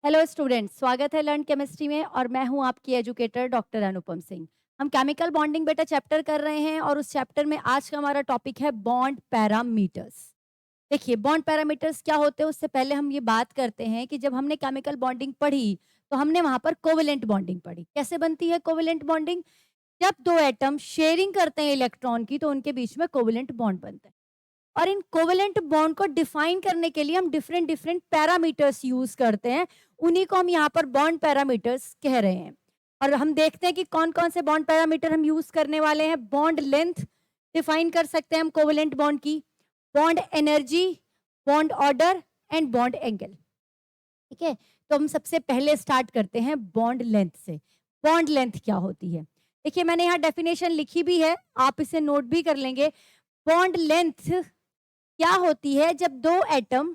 Hello students, स्वागत है learn chemistry में और मैं हूं आपकी एजुकेटर डॉक्टर अनुपम सिंह। हम केमिकल बॉन्डिंग बेटा चैप्टर कर रहे हैं और उस चैप्टर में आज का हमारा टॉपिक है बॉन्ड पैरामीटर्स। देखिए, बॉन्ड पैरामीटर्स क्या होते हैं उससे पहले हम ये बात करते हैं कि जब हमने केमिकल बॉन्डिंग पढ़ी तो हमने वहां पर कोवेलेंट बॉन्डिंग पढ़ी। कैसे बनती है कोवेलेंट बॉन्डिंग? जब दो एटम शेयरिंग करते हैं इलेक्ट्रॉन की तो उनके बीच में कोवेलेंट बॉन्ड बनता है। और इन कोवेलेंट बॉन्ड को डिफाइन करने के लिए हम डिफरेंट डिफरेंट पैरामीटर्स यूज करते हैं। उन्हीं को हम यहाँ पर बॉन्ड पैरामीटर्स कह रहे हैं। और हम देखते हैं कि कौन कौन से बॉन्ड पैरामीटर हम यूज करने वाले हैं। बॉन्ड लेंथ डिफाइन कर सकते हैं हम कोवेलेंट बॉन्ड की, bond energy, bond order and bond angle. ठीक है, तो हम सबसे पहले स्टार्ट करते हैं बॉन्ड लेंथ से। बॉन्ड लेंथ क्या होती है? देखिए, मैंने यहाँ डेफिनेशन लिखी भी है, आप इसे नोट भी कर लेंगे। बॉन्ड लेंथ क्या होती है? जब दो एटम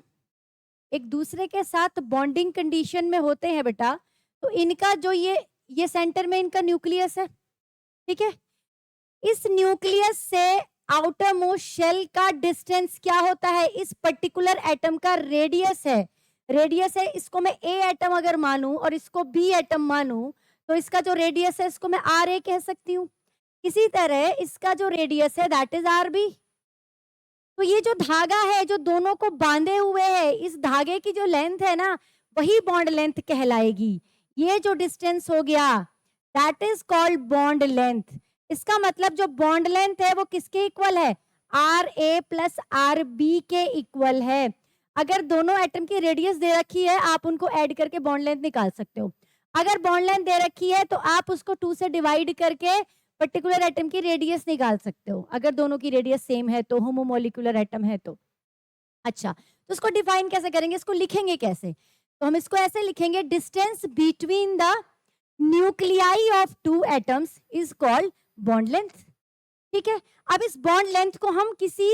एक दूसरे के साथ बॉन्डिंग कंडीशन में होते हैं बेटा, तो इनका जो ये सेंटर में इनका न्यूक्लियस है, ठीक है। इस न्यूक्लियस से आउटर मोस्ट शेल का डिस्टेंस क्या होता है? इस पर्टिकुलर एटम का रेडियस है। रेडियस है, इसको मैं ए एटम अगर मानूं और इसको बी एटम मानूं तो इसका जो रेडियस है इसको मैं आर ए कह सकती हूँ। इसी तरह इसका जो रेडियस है दैट इज आर बी। तो ये जो धागा है जो दोनों को बांधे हुए है, इस धागे की जो लेंथ है ना, वही बॉन्ड लेंथ कहलाएगी। ये जो डिस्टेंस हो गया that is called bond length. इसका मतलब जो बॉन्ड लेंथ है वो किसके इक्वल है? R A plus R B के इक्वल है। अगर दोनों एटम की रेडियस दे रखी है, आप उनको ऐड करके बॉन्ड लेंथ निकाल सकते हो। अगर बॉन्ड लेंथ दे रखी है तो आप उसको 2 से डिवाइड करके पर्टिकुलर एटम की रेडियस निकाल सकते हो। अगर दोनों की रेडियस सेम है तो, होमोमोलिकुलर एटम है तो। अच्छा, तो इसको डिफाइन कैसे करेंगे, इसको लिखेंगे कैसे? तो हम इसको ऐसे लिखेंगे, distance between the nuclei of two atoms is called bond length. ठीक है, अब इस बॉन्ड लेंथ को हम किसी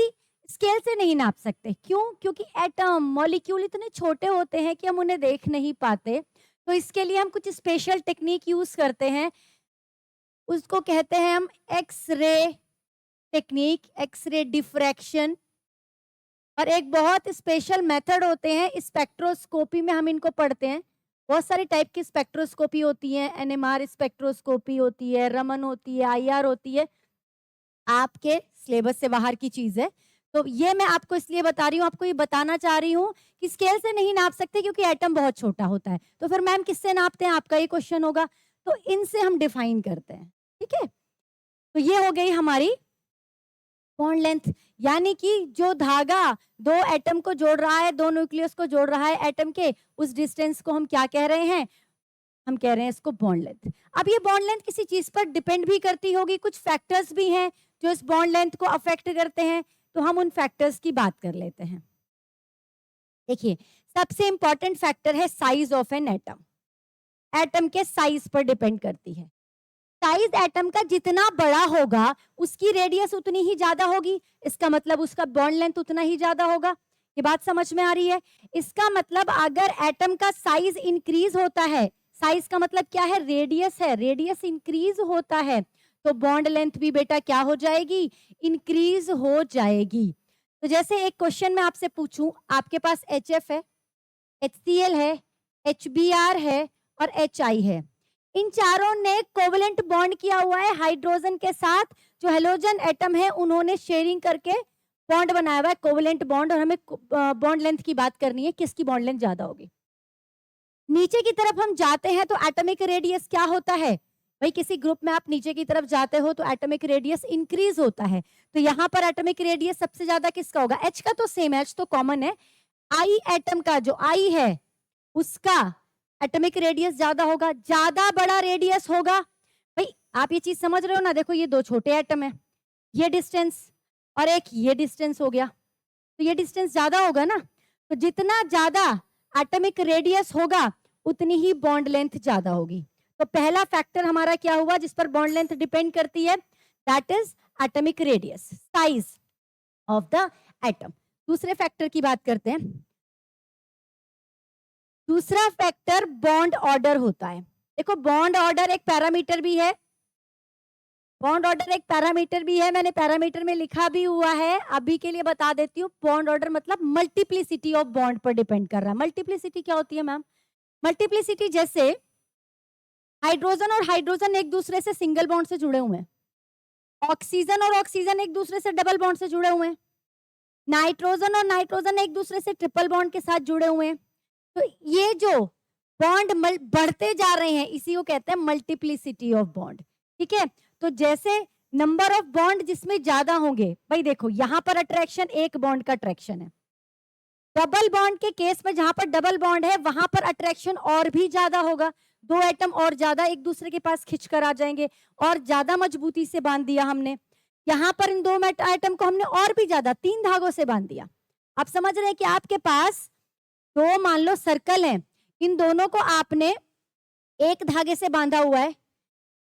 स्केल से नहीं नाप सकते। क्यों? क्योंकि एटम मॉलिक्यूल इतने छोटे होते हैं कि हम उन्हें देख नहीं पाते। तो इसके लिए हम कुछ स्पेशल टेक्निक यूज करते हैं, उसको कहते हैं हम X ray technique, X ray diffraction. और एक बहुत स्पेशल मेथड होते हैं स्पेक्ट्रोस्कोपी में, हम इनको पढ़ते हैं। बहुत सारी टाइप की स्पेक्ट्रोस्कोपी होती है, एनएमआर स्पेक्ट्रोस्कोपी होती है, रमन होती है, आईआर होती है। आपके सिलेबस से बाहर की चीज है, तो ये मैं आपको इसलिए बता रही हूँ, आपको ये बताना चाह रही हूँ कि स्केल से नहीं नाप सकते क्योंकि एटम बहुत छोटा होता है। तो फिर मैम किससे नापते हैं, आपका ये क्वेश्चन होगा। तो इनसे हम डिफाइन करते हैं। ठीक है, तो ये हो गई हमारी बॉन्ड लेंथ। यानी कि जो धागा दो एटम को जोड़ रहा है, दो न्यूक्लियस को जोड़ रहा है एटम के, उस डिस्टेंस को हम क्या कह रहे हैं? हम कह रहे हैं इसको बॉन्ड लेंथ। अब ये बॉन्ड लेंथ किसी चीज पर डिपेंड भी करती होगी, कुछ फैक्टर्स भी हैं जो इस बॉन्ड लेंथ को अफेक्ट करते हैं। तो हम उन फैक्टर्स की बात कर लेते हैं। देखिए, सबसे इंपॉर्टेंट फैक्टर है size of an atom. Atom के साइज पर डिपेंड करती है। साइज एटम का जितना बड़ा होगा उसकी रेडियस उतनी ही ज्यादा होगी। इसका मतलब उसका बॉन्ड लेंथ उतना ही ज्यादा होगा। ये बात समझ में आ रही है? इसका मतलब अगर एटम का साइज इंक्रीज होता है, साइज का मतलब क्या है? रेडियस है। रेडियस इंक्रीज होता है तो बॉन्ड लेंथ भी बेटा क्या हो जाएगी? इंक्रीज हो जाएगी। तो जैसे एक क्वेश्चन मैं आपसे पूछूं, आपके पास HF है, HCl है, HBr है और HI है। इन चारों ने कोवेलेंट बॉन्ड किया हुआ है हाइड्रोजन के साथ। जो हेलोजन एटम है उन्होंने शेयरिंग करके बॉन्ड बनाया हुआ है, कोवेलेंट बॉन्ड। और हमें बॉन्ड लेंथ की बात करनी है, किसकी बॉन्ड लेंथ ज्यादा होगी। नीचे की तरफ हम जाते हैं तो एटॉमिक रेडियस क्या होता है? भाई किसी ग्रुप में आप नीचे की तरफ जाते हो तो एटॉमिक रेडियस इंक्रीज होता है। तो यहाँ पर एटॉमिक रेडियस सबसे ज्यादा किसका होगा? H का तो सेम है, H तो कॉमन है। I एटम का जो I है उसका एटॉमिक रेडियस ज्यादा होगा। ज्यादा बड़ा रेडियस होगा। भाई आप ये चीज समझ रहे हो ना? देखो, ये दो छोटे एटम है, ये डिस्टेंस और एक ये डिस्टेंस हो गया, तो ये डिस्टेंस ज्यादा होगा ना। तो जितना ज्यादा एटॉमिक रेडियस होगा उतनी ही बॉन्ड लेंथ ज्यादा होगी। तो पहला फैक्टर हमारा क्या हुआ जिस पर बॉन्ड लेंथ डिपेंड करती है? That is atomic radius, size of the atom. दूसरे फैक्टर की बात करते हैं। दूसरा फैक्टर बॉन्ड ऑर्डर होता है। देखो, बॉन्ड ऑर्डर एक पैरामीटर भी है। बॉन्ड ऑर्डर एक पैरामीटर भी है, मैंने पैरामीटर में लिखा भी हुआ है, अभी के लिए बता देती हूँ। बॉन्ड ऑर्डर मतलब मल्टीप्लिसिटी ऑफ बॉन्ड पर डिपेंड कर रहा है। मल्टीप्लिसिटी क्या होती है मैम? मल्टीप्लिसिटी जैसे हाइड्रोजन और हाइड्रोजन एक दूसरे से सिंगल बॉन्ड से जुड़े हुए हैं, ऑक्सीजन और ऑक्सीजन एक दूसरे से डबल बॉन्ड से जुड़े हुए हैं, नाइट्रोजन और नाइट्रोजन एक दूसरे से ट्रिपल बॉन्ड के साथ जुड़े हुए हैं। तो ये जो बॉन्ड बढ़ते जा रहे हैं इसी को कहते हैं मल्टीप्लिसिटी ऑफ बॉन्ड। ठीक है, तो जैसे नंबर ऑफ बॉन्ड जिसमें ज्यादा होंगे, भाई देखो यहां पर अट्रैक्शन एक बॉन्ड का अट्रैक्शन है, डबल बॉन्ड के केस में जहां पर डबल बॉन्ड है वहां पर अट्रैक्शन और भी ज्यादा होगा, दो एटम और ज्यादा एक दूसरे के पास खिंचकर आ जाएंगे और ज्यादा मजबूती से बांध दिया हमने। यहां पर इन दो एटम को हमने और भी ज्यादा 3 धागों से बांध दिया। आप समझ रहे हैं कि आपके पास दो मान लो सर्कल हैं, इन दोनों को आपने एक धागे से बांधा हुआ है,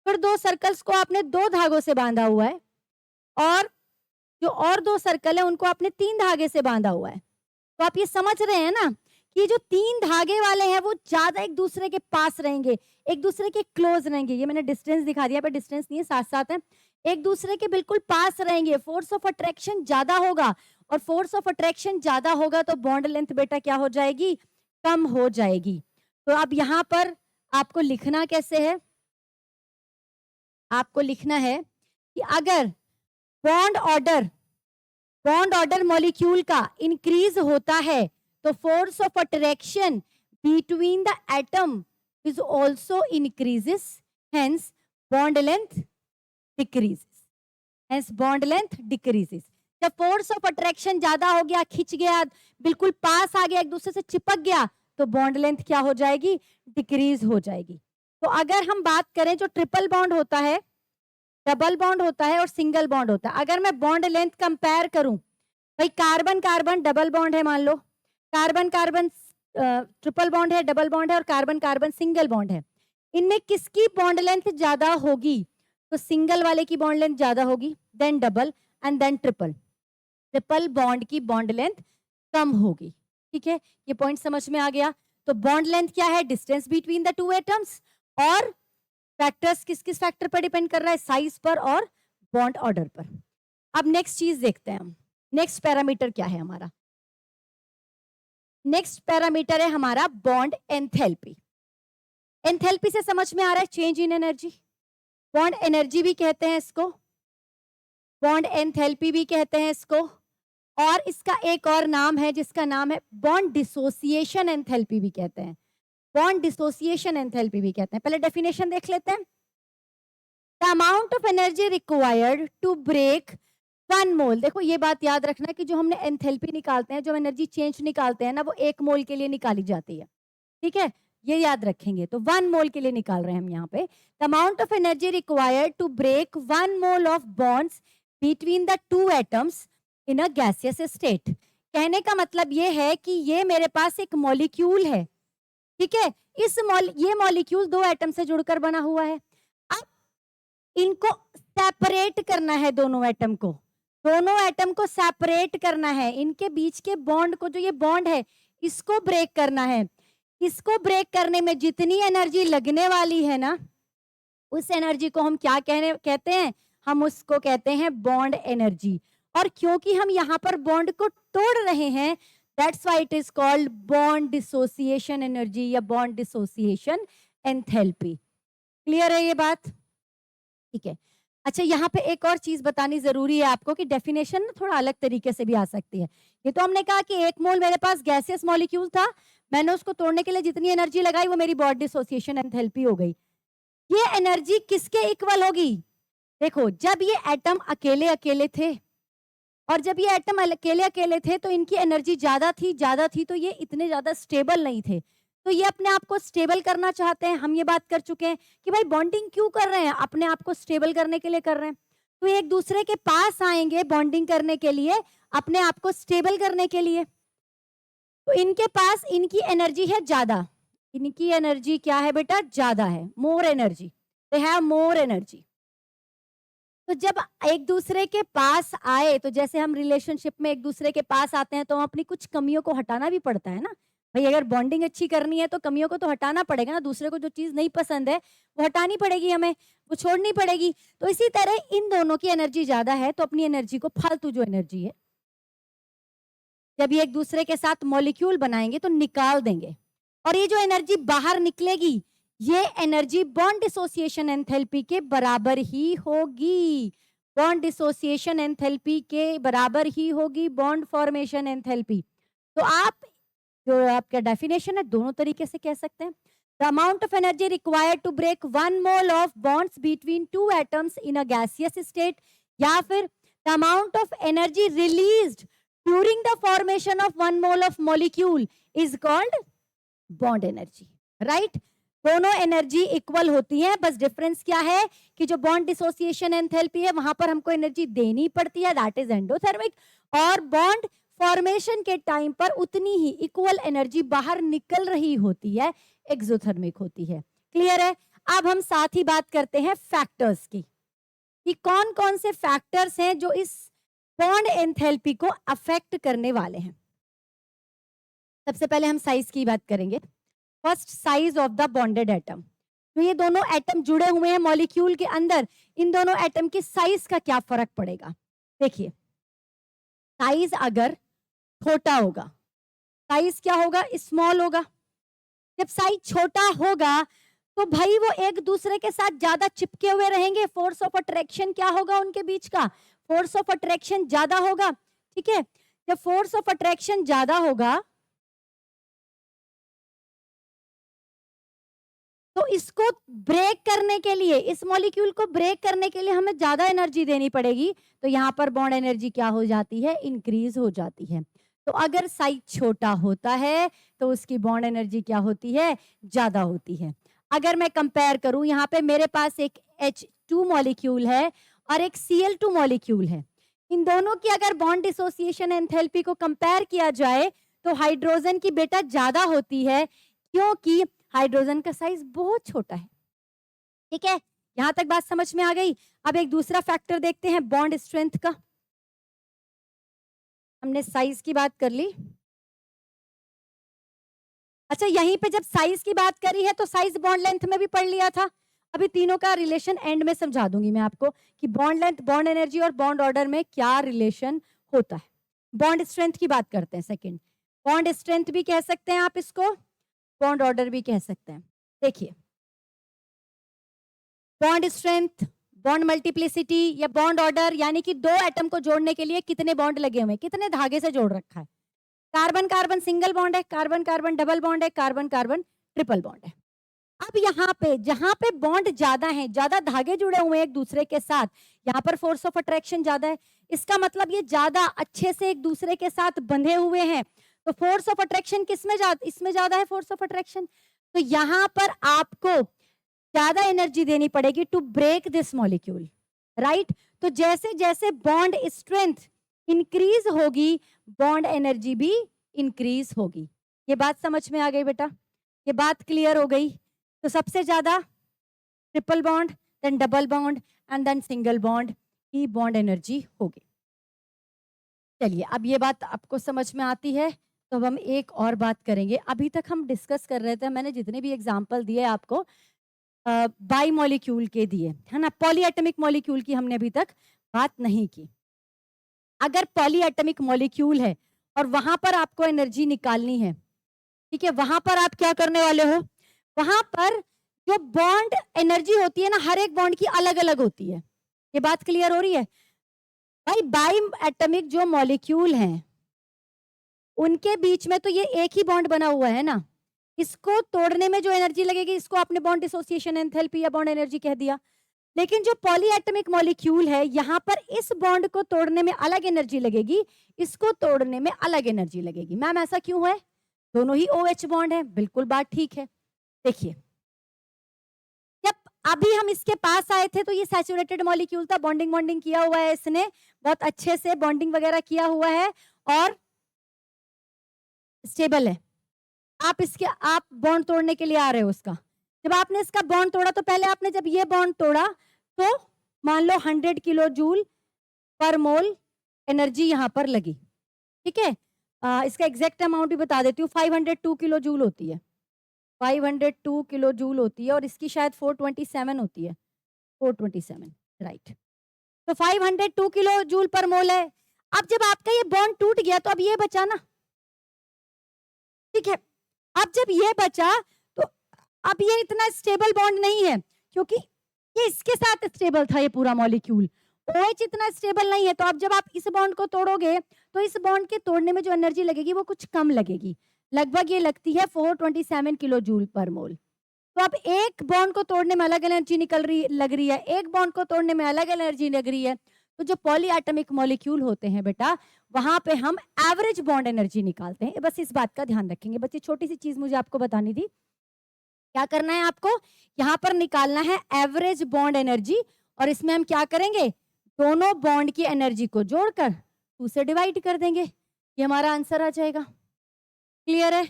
फिर दो सर्कल्स को आपने 2 धागों से बांधा हुआ है, और जो और 2 सर्कल है उनको आपने 3 धागे से बांधा हुआ है। तो आप ये समझ रहे हैं ना कि जो 3 धागे वाले हैं वो ज्यादा एक दूसरे के पास रहेंगे, एक दूसरे के क्लोज रहेंगे। ये मैंने डिस्टेंस दिखा दिया, पर डिस्टेंस नहीं है, साथ साथ है, एक दूसरे के बिल्कुल पास रहेंगे, फोर्स ऑफ अट्रैक्शन ज्यादा होगा, और फोर्स ऑफ अट्रैक्शन ज्यादा होगा तो बॉन्ड लेंथ बेटा क्या हो जाएगी, कम हो जाएगी। तो अब यहां पर आपको लिखना कैसे है, आपको लिखना है कि अगर बॉन्ड ऑर्डर मॉलिक्यूल का इंक्रीज होता है तो force of attraction between the atom is also increases, hence bond length decreases. जब फोर्स ऑफ अट्रैक्शन ज्यादा हो गया, खिंच गया, बिल्कुल पास आ गया, एक दूसरे से चिपक गया, तो बॉन्ड लेंथ क्या हो जाएगी, डिक्रीज हो जाएगी। तो अगर हम बात करें जो ट्रिपल बॉन्ड होता है, डबल बॉन्ड होता है और सिंगल बॉन्ड होता है, अगर मैं बॉन्ड लेंथ कंपेयर करूं, भाई कार्बन कार्बन डबल बॉन्ड है, मान low carbon carbon triple bond है, डबल बॉन्ड है, और कार्बन कार्बन सिंगल बॉन्ड है, इनमें किसकी बॉन्ड लेंथ ज्यादा होगी, तो सिंगल वाले की बॉन्ड लेंथ ज्यादा होगी, then double and then triple. Triple bond की बॉन्ड लेंथ कम होगी। ठीक है, ये पॉइंट समझ में आ गया। तो बॉन्ड लेंथ क्या है, डिस्टेंस बिटवीन द 2 एटम्स, और फैक्टर्स किस किस फैक्टर पर डिपेंड कर रहा है, साइज पर और बॉन्ड ऑर्डर पर। अब नेक्स्ट चीज देखते हैं हम, नेक्स्ट पैरामीटर क्या है हमारा, नेक्स्ट पैरामीटर है हमारा बॉन्ड एंथैल्पी। एंथैल्पी से समझ में आ रहा है change in energy, bond energy भी कहते हैं इसको, बॉन्ड एंथैल्पी भी कहते हैं इसको, और इसका एक और नाम है जिसका नाम है बॉन्ड डिसोसिएशन एंथैल्पी भी कहते हैं, बॉन्ड डिसोसिएशन एंथैल्पी भी कहते हैं। पहले डेफिनेशन देख लेते हैं। The amount of energy required to break 1 mole, देखो ये बात याद रखना कि जो हमने एंथैल्पी निकालते हैं, जो एनर्जी चेंज निकालते हैं ना, वो 1 मोल के लिए निकाली जाती है। ठीक है, ये याद रखेंगे। तो 1 मोल के लिए निकाल रहे हैं हम यहाँ पे। The amount of energy required to break 1 mole of bonds between the 2 atoms in a gaseous state. कहने का मतलब ये है कि ये मेरे पास एक मॉलिक्यूल है, ठीक है, ये मॉलिक्यूल 2 एटम से जुड़कर बना हुआ है। अब इनको सेपरेट करना है, दोनों एटम को सेपरेट करना है, इनके बीच के बॉन्ड को, जो ये बॉन्ड है इसको ब्रेक करना है। इसको ब्रेक करने में जितनी एनर्जी लगने वाली है ना, उस एनर्जी को हम क्या कहते हैं, हम उसको कहते हैं बॉन्ड एनर्जी। और क्योंकि हम यहाँ पर बॉन्ड को तोड़ रहे हैं, that's why it is called bond dissociation energy या बॉन्ड डिसोसिएशन एंथैल्पी। क्लियर है ये बात? ठीक है। अच्छा, यहाँ पे एक और चीज बतानी जरूरी है आपको कि डेफिनेशन ना थोड़ा अलग तरीके से भी आ सकती है। ये तो हमने कहा कि 1 मोल मेरे पास गैसियस मॉलिक्यूल था, मैंने उसको तोड़ने के लिए जितनी एनर्जी लगाई वो मेरी बॉन्ड डिसोसिएशन एंथैल्पी हो गई। ये एनर्जी किसके इक्वल होगी? देखो, जब ये एटम अकेले अकेले थे, और जब ये एटम अकेले अकेले थे तो इनकी एनर्जी ज्यादा थी, तो ये इतने ज्यादा स्टेबल नहीं थे। तो ये अपने आप को स्टेबल करना चाहते हैं। हम ये बात कर चुके हैं कि भाई बॉन्डिंग क्यों कर रहे हैं, अपने आप को स्टेबल करने के लिए कर रहे हैं। तो एक दूसरे के पास आएंगे बॉन्डिंग करने के लिए, अपने आप को स्टेबल करने के लिए। तो इनके पास इनकी एनर्जी है ज्यादा, इनकी एनर्जी क्या है बेटा, ज्यादा है, more energy, they have more energy. तो जब एक दूसरे के पास आए, तो जैसे हम रिलेशनशिप में एक दूसरे के पास आते हैं तो हम अपनी कुछ कमियों को हटाना भी पड़ता है ना भाई। अगर बॉन्डिंग अच्छी करनी है तो कमियों को तो हटाना पड़ेगा ना, दूसरे को जो चीज नहीं पसंद है वो हटानी पड़ेगी, हमें वो छोड़नी पड़ेगी। तो इसी तरह इन दोनों की एनर्जी ज्यादा है, तो अपनी एनर्जी को, फालतू जो एनर्जी है, जब ये एक दूसरे के साथ मॉलिक्यूल बनाएंगे तो निकाल देंगे। और ये जो एनर्जी बाहर निकलेगी ये एनर्जी बॉन्ड डिसोसिएशन एंथैल्पी के बराबर ही होगी, बॉन्ड डिसोसिएशन एंथैल्पी के बराबर ही होगी बॉन्ड फॉर्मेशन एंथैल्पी। तो आप जो आपका डेफिनेशन है दोनों तरीके से कह सकते हैं। The amount of energy required to break 1 mole of bonds between 2 atoms in a gaseous state, या फिर the amount of energy released during the formation of 1 mole of molecule is called bond energy, right. दोनों energy equal होती है, बस difference क्या है कि जो बॉन्ड डिसोसिएशन एंथैल्पी है वहां पर हमको एनर्जी देनी पड़ती है, दैट इज एंडोथर्मिक, और बॉन्ड फॉर्मेशन के टाइम पर उतनी ही इक्वल एनर्जी बाहर निकल रही होती है, एक्सोथर्मिक होती है। क्लियर है। अब हम साथ ही बात करते हैं फैक्टर्स की कि कौन कौन से फैक्टर्स हैं जो इस बॉन्ड एंथैल्पी को अफेक्ट करने वाले हैं। सबसे पहले हम साइज की बात करेंगे। First, size of the bonded atom. तो ये दोनों एटम जुड़े हुए हैं मॉलिक्यूल के अंदर, इन दोनों एटम की साइज का क्या फर्क पड़ेगा। देखिए, साइज अगर छोटा होगा, साइज क्या होगा, स्मॉल होगा। जब साइज छोटा होगा तो भाई वो एक दूसरे के साथ ज्यादा चिपके हुए रहेंगे, फोर्स ऑफ अट्रैक्शन क्या होगा उनके बीच का, फोर्स ऑफ अट्रैक्शन ज्यादा होगा। ठीक है, जब फोर्स ऑफ अट्रैक्शन ज्यादा होगा तो इसको ब्रेक करने के लिए, इस मॉलिक्यूल को ब्रेक करने के लिए हमें ज्यादा एनर्जी देनी पड़ेगी, तो यहाँ पर बॉन्ड एनर्जी क्या हो जाती है, इंक्रीज हो जाती है। तो अगर साइज छोटा होता है तो उसकी बॉन्ड एनर्जी क्या होती है, ज्यादा होती है। अगर मैं कंपेयर करूं, यहाँ पे मेरे पास एक H2 मॉलिक्यूल है और एक Cl2 मॉलिक्यूल है, इन दोनों की अगर बॉन्ड डिसोसिएशन एंथैल्पी को कंपेयर किया जाए तो हाइड्रोजन की बेटा ज्यादा होती है, क्योंकि हाइड्रोजन का साइज बहुत छोटा है। ठीक है, यहां तक बात समझ में आ गई। अब एक दूसरा फैक्टर देखते हैं, बॉन्ड स्ट्रेंथ का। हमने साइज की बात कर ली। अच्छा, यहीं पे जब साइज की बात करी है तो साइज बॉन्ड लेंथ में भी पढ़ लिया था। अभी तीनों का रिलेशन एंड में समझा दूंगी मैं आपको कि बॉन्ड लेंथ, बॉन्ड एनर्जी और बॉन्ड ऑर्डर में क्या रिलेशन होता है। बॉन्ड स्ट्रेंथ की बात करते हैं सेकंड। बॉन्ड स्ट्रेंथ भी कह सकते हैं आप इसको, बॉन्ड ऑर्डर भी कह सकते हैं। देखिए, बॉन्ड स्ट्रेंथ, बॉन्ड मल्टीप्लिसिटी या बॉन्ड ऑर्डर, यानी कि दो एटम को जोड़ने के लिए कितने बॉन्ड लगे हुए हैं, कितने धागे से जोड़ रखा है। कार्बन कार्बन सिंगल बॉन्ड है, कार्बन कार्बन डबल बॉन्ड है, कार्बन कार्बन ट्रिपल बॉन्ड है। अब यहाँ पे जहां पे बॉन्ड ज्यादा है, ज्यादा धागे जुड़े हुए हैं एक दूसरे के साथ, यहाँ पर फोर्स ऑफ अट्रैक्शन ज्यादा है। इसका मतलब ये ज्यादा अच्छे से एक दूसरे के साथ बंधे हुए हैं, तो फोर्स ऑफ अट्रैक्शन किसमें ज्यादा, इसमें ज्यादा है फोर्स ऑफ अट्रैक्शन। तो यहाँ पर आपको ज्यादा एनर्जी देनी पड़ेगी to break this molecule, right. तो जैसे जैसे बॉन्ड स्ट्रेंथ इंक्रीज होगी, बॉन्ड एनर्जी भी इंक्रीज होगी। ये बात समझ में आ गई बेटा, ये बात क्लियर हो गई। तो सबसे ज्यादा triple bond, then double bond and then single bond की बॉन्ड एनर्जी होगी। चलिए, अब ये बात आपको समझ में आती है, तो अब हम एक और बात करेंगे। अभी तक हम डिस्कस कर रहे थे, मैंने जितने भी एग्जाम्पल दिए आपको बाई मॉलिक्यूल के दिए, है ना। पॉलीएटमिक मॉलिक्यूल की हमने अभी तक बात नहीं की। अगर पॉलीएटमिक मॉलिक्यूल है और वहां पर आपको एनर्जी निकालनी है, ठीक है, वहां पर आप क्या करने वाले हो, वहां पर जो बॉन्ड एनर्जी होती है ना, हर एक बॉन्ड की अलग अलग होती है। ये बात क्लियर हो रही है भाई। बाई एटमिक जो मॉलिक्यूल हैं उनके बीच में तो ये एक ही बॉन्ड बना हुआ है ना, इसको तोड़ने में जो एनर्जी लगेगी इसको आपने बॉन्ड डिसोसिएशन एंथैल्पी या बॉन्ड एनर्जी कह दिया। लेकिन जो पॉलीएटमिक मॉलिक्यूल है, यहाँ पर इस बॉन्ड को तोड़ने में अलग एनर्जी लगेगी, इसको तोड़ने में अलग एनर्जी लगेगी। मैम ऐसा क्यों है, दोनों ही OH बॉन्ड है। बिल्कुल बात ठीक है। देखिए, जब अभी हम इसके पास आए थे तो ये सैचुरेटेड मॉलिक्यूल था, बॉन्डिंग बॉन्डिंग किया हुआ है, इसने बहुत अच्छे से बॉन्डिंग वगैरह किया हुआ है और स्टेबल है। आप बॉन्ड तोड़ने के लिए आ रहे हो उसका। जब आपने इसका बॉन्ड तोड़ा तो पहले आपने जब ये बॉन्ड तोड़ा तो मान लो 100 किलो जूल पर मोल एनर्जी यहाँ पर लगी। ठीक है, इसका एग्जैक्ट अमाउंट भी बता देती हूँ, 502 किलो जूल होती है, 502 किलो जूल होती है, और इसकी शायद 427 होती है, 427, राइट। तो 502 किलो जूल पर मोल है। अब जब आपका ये बॉन्ड टूट गया तो अब ये बचा ना, ठीक है। अब जब ये बचा तो अब ये इतना स्टेबल बॉन्ड नहीं है, क्योंकि ये इसके साथ स्टेबल था ये पूरा मॉलिक्यूल। OH इतना स्टेबल नहीं है, तो अब जब आप इस बॉन्ड को तोड़ोगे तो इस बॉन्ड के तोड़ने में जो एनर्जी लगेगी वो कुछ कम लगेगी, लगभग ये लगती है 427 किलो जूल पर मोल। तो अब एक बॉन्ड को तोड़ने में अलग एनर्जी लग रही है, एक बॉन्ड को तोड़ने में अलग एनर्जी लग रही है। तो जो पॉलीएटॉमिक मॉलिक्यूल होते हैं बेटा, वहां पे हम एवरेज बॉन्ड एनर्जी निकालते हैं। बस इस बात का ध्यान रखेंगे बच्चे, छोटी सी चीज मुझे आपको बतानी थी। क्या करना है आपको, यहाँ पर निकालना है एवरेज बॉन्ड एनर्जी, और इसमें हम क्या करेंगे, दोनों बॉन्ड की एनर्जी को जोड़कर 2 से डिवाइड कर देंगे, ये हमारा आंसर आ जाएगा। क्लियर है,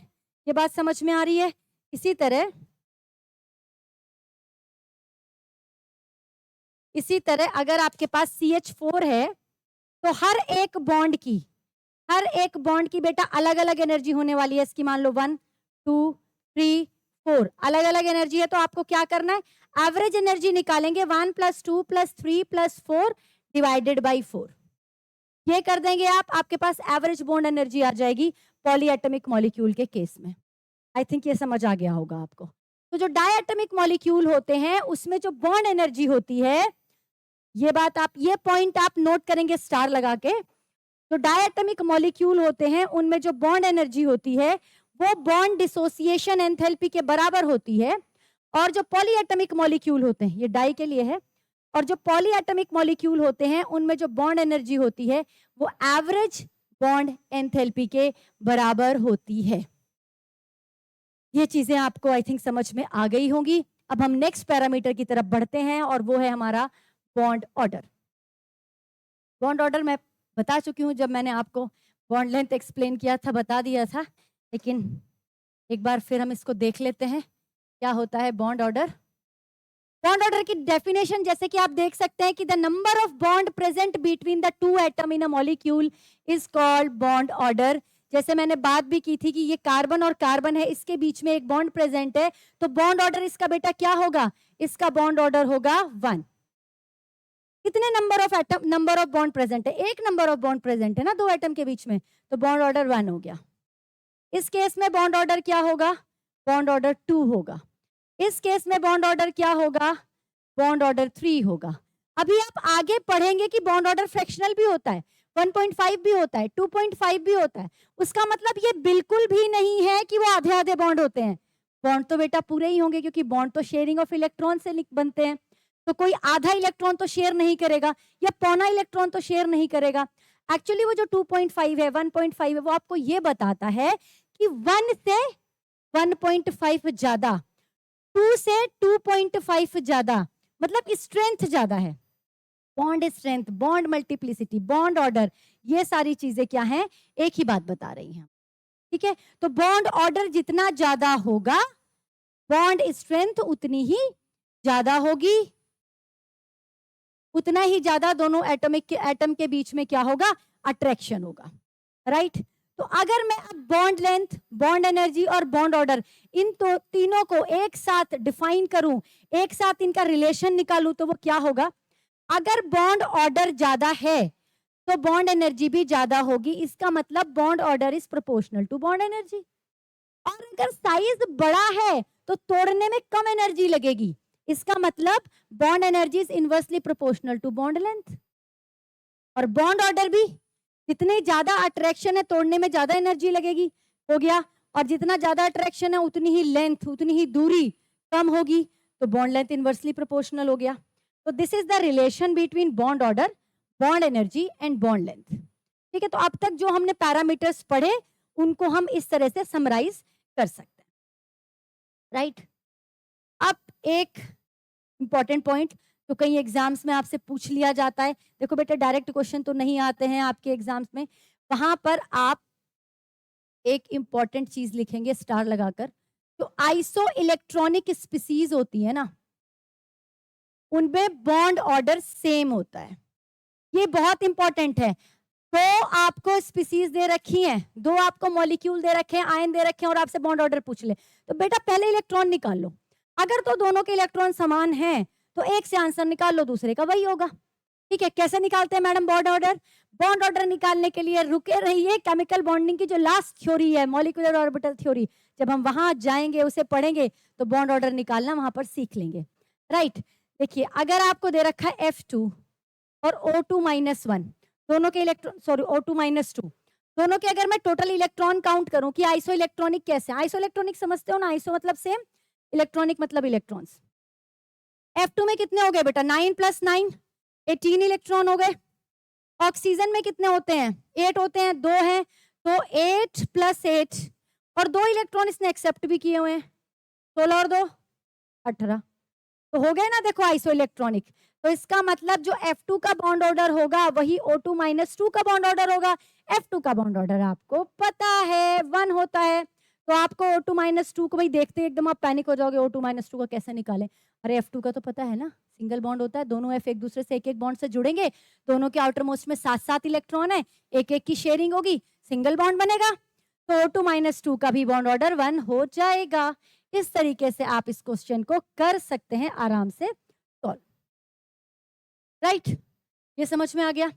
ये बात समझ में आ रही है? इसी तरह अगर आपके पास CH4 है तो हर एक बॉन्ड की बेटा अलग अलग एनर्जी होने वाली है। इसकी मान लो 1 2 3 4 अलग अलग एनर्जी है, तो आपको क्या करना है, एवरेज एनर्जी निकालेंगे 1 + 2 + 3 + 4 डिवाइडेड बाई 4। ये कर देंगे आप, आपके पास एवरेज बॉन्ड एनर्जी आ जाएगी पॉलीएटॉमिक मॉलिक्यूल के केस में। आई थिंक ये समझ आ गया होगा आपको। तो जो डायएटॉमिक मॉलिक्यूल होते हैं उसमें जो बॉन्ड एनर्जी होती है, ये बात आप, ये पॉइंट आप नोट करेंगे स्टार लगा के। जो डायएटॉमिक मॉलिक्यूल होते हैं उनमें जो बॉन्ड एनर्जी होती है वो बॉन्ड डिसोसिएशन एंथैल्पी के बराबर होती है, और जो पॉलीएटॉमिक मॉलिक्यूल होते हैं, ये डाई के लिए है, और जो पॉलीएटॉमिक मॉलिक्यूल होते हैं उनमें जो बॉन्ड एनर्जी होती है वो एवरेज बॉन्ड एंथैल्पी के बराबर होती है। ये चीजें आपको आई थिंक समझ में आ गई होंगी। अब हम नेक्स्ट पैरामीटर की तरफ बढ़ते हैं, और वो है हमारा बॉन्ड ऑर्डर। बॉन्ड ऑर्डर मैं बता चुकी हूं, जब मैंने आपको बॉन्ड लेंथ एक्सप्लेन किया था बता दिया था, लेकिन एक बार फिर हम इसको देख लेते हैं क्या होता है बॉन्ड ऑर्डर। बॉन्ड ऑर्डर की डेफिनेशन जैसे कि आप देख सकते हैं कि the number of bond present between the 2 atom in a molecule is called bond order. जैसे मैंने बात भी की थी कि ये कार्बन और कार्बन है, इसके बीच में एक बॉन्ड प्रेजेंट है, तो बॉन्ड ऑर्डर इसका बेटा क्या होगा, इसका बॉन्ड ऑर्डर होगा 1। कितने नंबर ऑफ बॉन्ड प्रेजेंट है, एक नंबर ऑफ बॉन्ड प्रेजेंट है ना 2 एटम के बीच में, तो बॉन्ड ऑर्डर 1 हो गया। इस केस में बॉन्ड ऑर्डर क्या होगा, बॉन्ड ऑर्डर 2 होगा। इस केस में बॉन्ड ऑर्डर क्या होगा, बॉन्ड ऑर्डर 3 होगा। अभी आप आगे पढ़ेंगे कि बॉन्ड ऑर्डर फ्रैक्शनल भी होता है, 1.5 भी होता है, 2.5 भी होता है। उसका मतलब ये बिल्कुल भी नहीं है कि वो आधे आधे बॉन्ड होते हैं। बॉन्ड तो बेटा पूरे ही होंगे, क्योंकि बॉन्ड तो शेयरिंग ऑफ इलेक्ट्रॉन से बनते हैं, तो कोई आधा इलेक्ट्रॉन तो शेयर नहीं करेगा या पौना इलेक्ट्रॉन तो शेयर नहीं करेगा। एक्चुअली वो जो 2.5 है, 1.5 है, वो आपको ये बताता है कि 1 से 1.5 ज्यादा, 2 से 2.5 ज्यादा, मतलब स्ट्रेंथ ज्यादा है। Bond strength, bond multiplicity, bond order, ये सारी चीजें क्या हैं, एक ही बात बता रही हैं। ठीक है, तो बॉन्ड ऑर्डर जितना ज्यादा होगा बॉन्ड स्ट्रेंथ उतनी ही ज्यादा होगी, उतना ही ज्यादा दोनों एटम के बीच में क्या होगा, अट्रैक्शन होगा। राइट, तो अगर मैं अब बॉन्ड लेंथ, बॉन्ड एनर्जी और बॉन्ड ऑर्डर इन तो तीनों को एक साथ डिफाइन करूं, एक साथ इनका रिलेशन निकालूं, तो वो क्या होगा, अगर बॉन्ड ऑर्डर ज्यादा है तो बॉन्ड एनर्जी भी ज्यादा होगी। इसका मतलब bond order is proportional to bond energy. और अगर साइज बड़ा है तो तोड़ने में कम एनर्जी लगेगी। इसका मतलब bond energy is inversely proportional to bond length. और बॉन्ड ऑर्डर भी, जितनी ज्यादा अट्रैक्शन है तोड़ने में ज्यादा एनर्जी लगेगी, हो गया। और जितना ज्यादा अट्रैक्शन है उतनी ही लेंथ, उतनी ही दूरी कम होगी, तो बॉन्ड लेंथ इनवर्सली प्रोपोर्शनल हो गया। तो this is the relation between bond order, bond energy and bond length. ठीक है, तो अब तक जो हमने पैरामीटर्स पढ़े उनको हम इस तरह से समराइज कर सकते हैं। राइट, अब एक इंपॉर्टेंट पॉइंट तो कई एग्जाम्स में आपसे पूछ लिया जाता है। देखो बेटा, डायरेक्ट क्वेश्चन तो नहीं आते हैं आपके एग्जाम्स में, वहां पर आप एक इंपॉर्टेंट चीज लिखेंगे स्टार लगाकर। तो आइसो इलेक्ट्रॉनिक स्पीसीज होती है ना, उनमें बॉन्ड ऑर्डर सेम होता है। ये बहुत इंपॉर्टेंट है। तो आपको स्पीसीज दे रखी हैं, 2 आपको मॉलिक्यूल दे रखे हैं, आयन दे रखे हैं, और आपसे बॉन्ड ऑर्डर पूछ ले, तो बेटा पहले इलेक्ट्रॉन निकाल लो। अगर तो दोनों के इलेक्ट्रॉन समान हैं तो एक से आंसर निकाल लो, दूसरे का वही होगा। ठीक है, कैसे निकालते हैं madam bond order? Bond order निकालने के लिए रुके रहिए, केमिकल बॉन्डिंग की जो लास्ट थ्योरी है, मॉलिक्यूलर ऑर्बिटल थ्योरी, जब हम वहां जाएंगे उसे पढ़ेंगे तो बॉन्ड ऑर्डर निकालना वहां पर सीख लेंगे, राइट। देखिए अगर आपको दे रखा है F2 और O2-1 दोनों के इलेक्ट्रॉन, सॉरी O2-2 दोनों के अगर मैं टोटल इलेक्ट्रॉन काउंट करूं कि आइसो इलेक्ट्रॉनिक कैसे, आइसो इलेक्ट्रॉनिक समझते हो ना, आइसो मतलब सेम, इलेक्ट्रॉनिक मतलब इलेक्ट्रॉन्स। F2 में कितने हो गए बेटा, 9 + 9 18 इलेक्ट्रॉन हो गए। ऑक्सीजन में कितने होते हैं, 8 होते हैं, 2 हैं, तो 8 + 8 और 2 इलेक्ट्रॉन इसने एक्सेप्ट भी किए हुए हैं, 16 और 2 18, तो हो गए ना। देखो आइसो इलेक्ट्रॉनिक, तो इसका मतलब जो F2 का बॉन्ड ऑर्डर होगा वही O2-2 का बॉन्ड ऑर्डर होगा। F2 का बॉन्ड ऑर्डर आपको पता है 1 होता है, तो आपको O2-2 को भाई देखते एकदम आप पैनिक हो जाओगे, O2-2 का कैसे निकालें। अरे F2 का तो पता है ना, सिंगल बॉन्ड होता है, दोनों F एक दूसरे से एक एक बॉन्ड से जुड़ेंगे, दोनों के आउटर मोस्ट में 7-7 इलेक्ट्रॉन है, एक एक की शेयरिंग होगी, सिंगल बॉन्ड बनेगा, तो O2-2 का भी बॉन्ड ऑर्डर 1 हो जाएगा। इस तरीके से आप इस क्वेश्चन को कर सकते हैं आराम से सॉल्व, राइट। ये समझ में आ गया।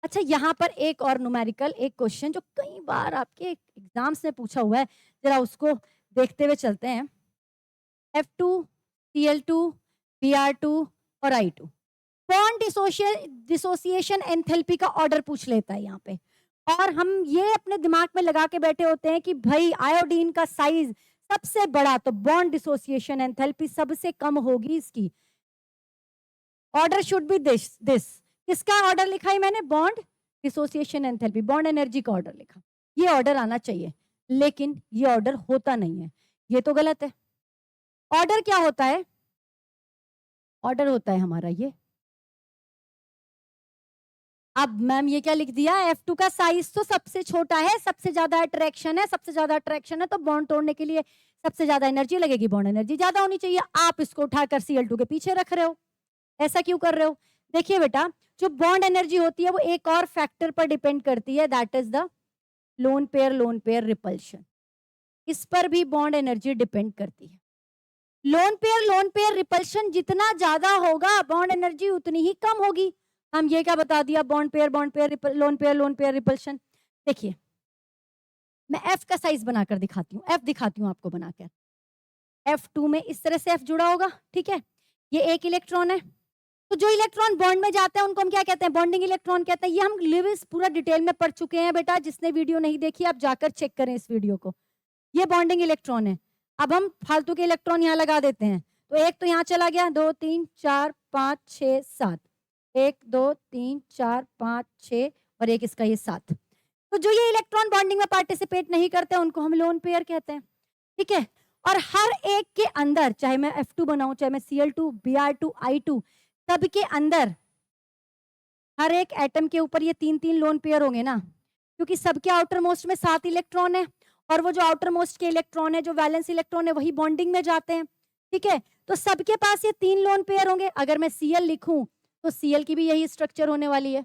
अच्छा यहाँ पर एक और न्यूमेरिकल, एक क्वेश्चन जो कई बार आपके एग्जाम्स में पूछा हुआ है, जरा उसको देखते हुए चलते हैं। F2 Cl2 Br2 और I2 बॉन्ड डिसोसिएशन एंथैल्पी का ऑर्डर पूछ लेता है यहाँ पे, और हम ये अपने दिमाग में लगा के बैठे होते हैं कि भाई आयोडीन का साइज सबसे बड़ा, तो बॉन्ड डिसोसिएशन एंथैल्पी सबसे कम होगी इसकी। ऑर्डर शुड बी दिस किसका ऑर्डर लिखा है मैंने, bond dissociation enthalpy, bond energy का ऑर्डर लिखा, ये ऑर्डर आना चाहिए, लेकिन ये ऑर्डर होता नहीं है, ये तो गलत है। ऑर्डर क्या होता है, ऑर्डर होता है हमारा ये, अब मैम ये क्या लिख दिया, F2 का साइज तो सबसे छोटा है, सबसे ज्यादा अट्रैक्शन है, सबसे ज्यादा अट्रैक्शन है तो बॉन्ड तोड़ने के लिए सबसे ज्यादा एनर्जी लगेगी, बॉन्ड एनर्जी ज्यादा होनी चाहिए, आप इसको उठाकर Cl2 के पीछे रख रहे हो, ऐसा क्यों कर रहे हो। देखिए बेटा जो बॉन्ड एनर्जी होती है वो एक और फैक्टर पर डिपेंड करती है, that is the loan pair repulsion, इस पर भी बॉन्ड एनर्जी डिपेंड करती है। लोन पेयर रिपल्शन जितना ज्यादा होगा बॉन्ड एनर्जी उतनी ही कम होगी। हम ये क्या बता दिया, bond pair lone pair repulsion. देखिए मैं F का साइज बनाकर दिखाती हूँ, F दिखाती हूँ आपको बनाकर। F2 में इस तरह से F जुड़ा होगा, ठीक है, ये एक इलेक्ट्रॉन है, तो जो इलेक्ट्रॉन बॉन्ड में जाते हैं उनको हम क्या कहते हैं, बॉन्डिंग इलेक्ट्रॉन कहते हैं। ये हम लिविस पूरा डिटेल में पढ़ चुके हैं बेटा, जिसने वीडियो नहीं देखी आप जाकर चेक करें इस वीडियो को। ये बॉन्डिंग इलेक्ट्रॉन है। अब हम फालतू के इलेक्ट्रॉन यहाँ लगा देते हैं, तो एक तो यहाँ चला गया, 2 3 4 5 6 7, 1 2 3 4 5 6 और एक इसका ये 7, तो जो ये इलेक्ट्रॉन बॉन्डिंग में पार्टिसिपेट नहीं करते उनको हम लोन पेयर कहते हैं, ठीक है। और हर एक के अंदर, चाहे मैं F2 बनाऊं, चाहे मैं Cl2 Br2 I2, सब के अंदर हर एक एटम के ऊपर ये 3-3 लोन पेयर होंगे ना, क्योंकि सबके आउटर मोस्ट में 7 इलेक्ट्रॉन है, और वो जो आउटर मोस्ट के इलेक्ट्रॉन है, जो वैलेंस इलेक्ट्रॉन है, वही बॉन्डिंग में जाते हैं, ठीक है। तो सबके पास ये 3 लोन पेयर होंगे। अगर मैं Cl लिखूं तो Cl की भी यही स्ट्रक्चर होने वाली है।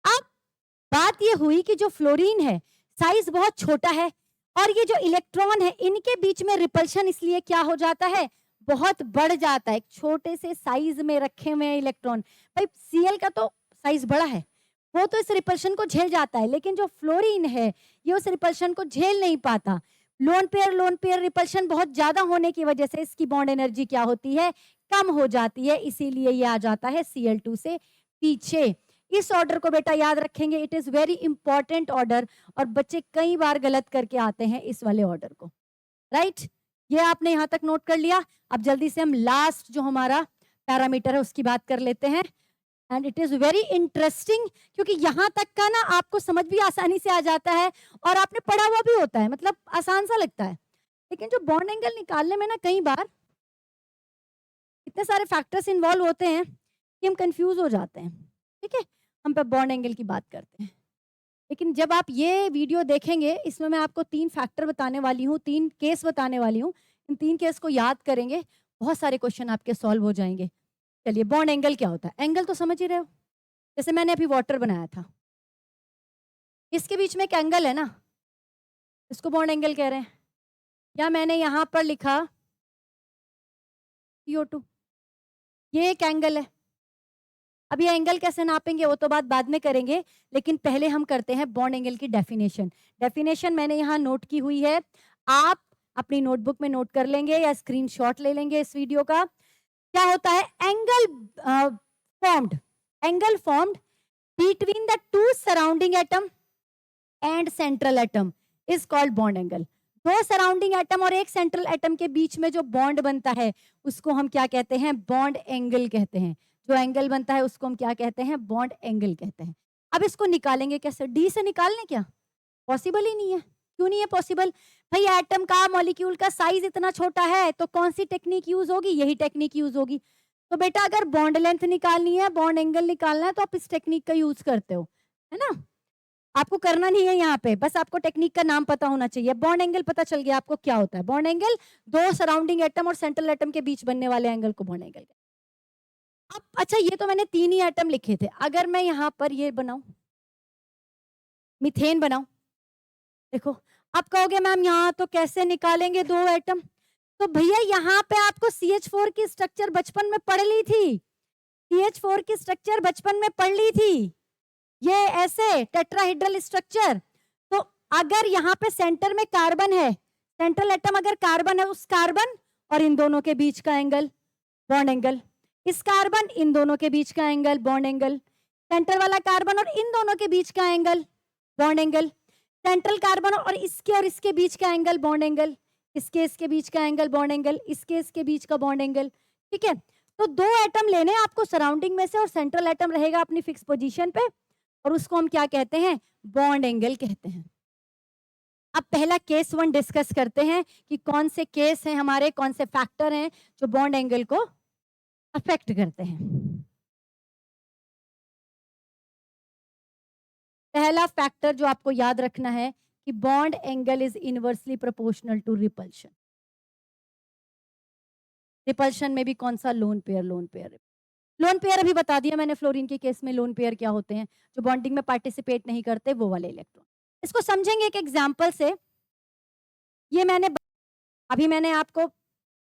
अब बात ये हुई कि जो फ्लोरीन है साइज बहुत छोटा है, और ये जो इलेक्ट्रॉन है इनके बीच में रिपल्शन इसलिए क्या हो जाता है, बहुत बढ़ जाता है। एक छोटे से साइज में रखे हुए हैं इलेक्ट्रॉन, भाई Cl का तो साइज बड़ा है, वो तो इस रिपल्शन को झेल जाता है, लेकिन जो फ्लोरीन है ये उस रिपल्शन को झेल नहीं पाता। लोन पेयर रिपल्शन बहुत ज्यादा होने की वजह से इसकी बॉन्ड एनर्जी क्या होती है, कम हो जाती है, इसीलिए ये आ जाता है Cl2 से पीछे। इस ऑर्डर को बेटा याद रखेंगे, it is very important order, और बच्चे कई बार गलत करके आते हैं इस वाले ऑर्डर को, राइट। ये आपने यहां तक नोट कर लिया। अब जल्दी से हम लास्ट जो हमारा पैरामीटर है उसकी बात कर लेते हैं, and it is very interesting, क्योंकि यहां तक का ना आपको समझ भी आसानी से आ जाता है और आपने पढ़ा हुआ भी होता है, मतलब आसान सा लगता है, लेकिन जो बॉन्ड एंगल निकालने में ना कई बार इतने सारे फैक्टर्स इन्वॉल्व होते हैं कि हम कंफ्यूज हो जाते हैं, ठीक है। हम पे बॉन्ड एंगल की बात करते हैं, लेकिन जब आप ये वीडियो देखेंगे इसमें मैं आपको 3 फैक्टर बताने वाली हूँ, 3 केस बताने वाली हूँ, इन 3 केस को याद करेंगे बहुत सारे क्वेश्चन आपके सॉल्व हो जाएंगे। चलिए बॉन्ड एंगल क्या होता है, एंगल तो समझ ही रहे हो, जैसे मैंने अभी वाटर बनाया था, इसके बीच में एक एंगल है ना, इसको बॉन्ड एंगल कह रहे हैं, या मैंने यहाँ पर लिखा CO2, ये एक एंगल है। अब ये एंगल कैसे नापेंगे वो तो बात बाद में करेंगे, लेकिन पहले हम करते हैं बॉन्ड एंगल की डेफिनेशन। डेफिनेशन मैंने यहाँ नोट की हुई है, आप अपनी नोटबुक में नोट कर लेंगे या स्क्रीनशॉट ले लेंगे इस वीडियो का। क्या होता है? Angle formed between the two surrounding atom and central atom is called bond angle. दो सराउंडिंग एटम और एक सेंट्रल एटम के बीच में जो बॉन्ड बनता है उसको हम क्या कहते हैं? बॉन्ड एंगल कहते हैं। जो एंगल बनता है उसको हम क्या कहते हैं? बॉन्ड एंगल कहते हैं। अब इसको निकालेंगे कैसे? डी से निकाल लें क्या? पॉसिबल ही नहीं है। क्यों नहीं है पॉसिबल? भाई एटम का, मॉलिक्यूल का साइज इतना छोटा है तो कौन सी टेक्निक यूज होगी? यही टेक्निक यूज होगी। तो बेटा अगर बॉन्ड लेंथ निकालनी है, बॉन्ड एंगल निकालना है तो आप इस टेक्निक का यूज करते हो, है ना? आपको करना नहीं है यहाँ पे, बस आपको टेक्निक का नाम पता होना चाहिए। बॉन्ड एंगल पता चल गया आपको क्या होता है? बॉन्ड एंगल दो सराउंडिंग एटम और सेंट्रल एटम के बीच बनने वाले एंगल को बॉन्ड एंगल। अब अच्छा, ये तो मैंने 3 ही एटम लिखे थे। अगर मैं यहाँ पर ये बनाऊं, मीथेन बनाऊं, देखो आप कहोगे मैम यहाँ तो कैसे निकालेंगे 2 एटम? तो भैया यहाँ पे आपको CH4 की स्ट्रक्चर बचपन में पढ़ ली थी। CH4 की स्ट्रक्चर बचपन में पढ़ ली थी, ये ऐसे टेट्राहेड्रल स्ट्रक्चर। तो अगर यहाँ पे सेंटर में कार्बन है, सेंट्रल एटम अगर कार्बन है, उस कार्बन और इन दोनों के बीच का एंगल बॉन्ड एंगल, इस कार्बन इन दोनों के बीच का एंगल बॉन्ड एंगल, सेंटर वाला कार्बन और इन दोनों के बीच का angle bond angle, central carbon और इसके बीच का एंगल बॉन्ड एंगल, इसके बीच का एंगल बॉन्ड एंगल, इसके बीच का बॉन्ड एंगल। ठीक है, तो 2 एटम लेने आपको सराउंडिंग में से और सेंट्रल एटम रहेगा अपनी फिक्स पोजीशन पे और उसको हम क्या कहते हैं? बॉन्ड एंगल कहते हैं। अब पहला केस 1 डिस्कस करते हैं कि कौन से केस हैं हमारे, कौन से फैक्टर हैं जो बॉन्ड एंगल को अफेक्ट करते हैं। पहला फैक्टर जो आपको याद रखना है कि bond angle is inversely proportional to repulsion. Repulsion में भी कौन सा? Lone pair. लोन पेयर अभी बता दिया मैंने, फ्लोरीन के केस में लोन पेयर क्या होते हैं, जो बॉन्डिंग में पार्टिसिपेट नहीं करते, वो वाले इलेक्ट्रॉन। इसको समझेंगे एक एग्जांपल से। ये मैंने आपको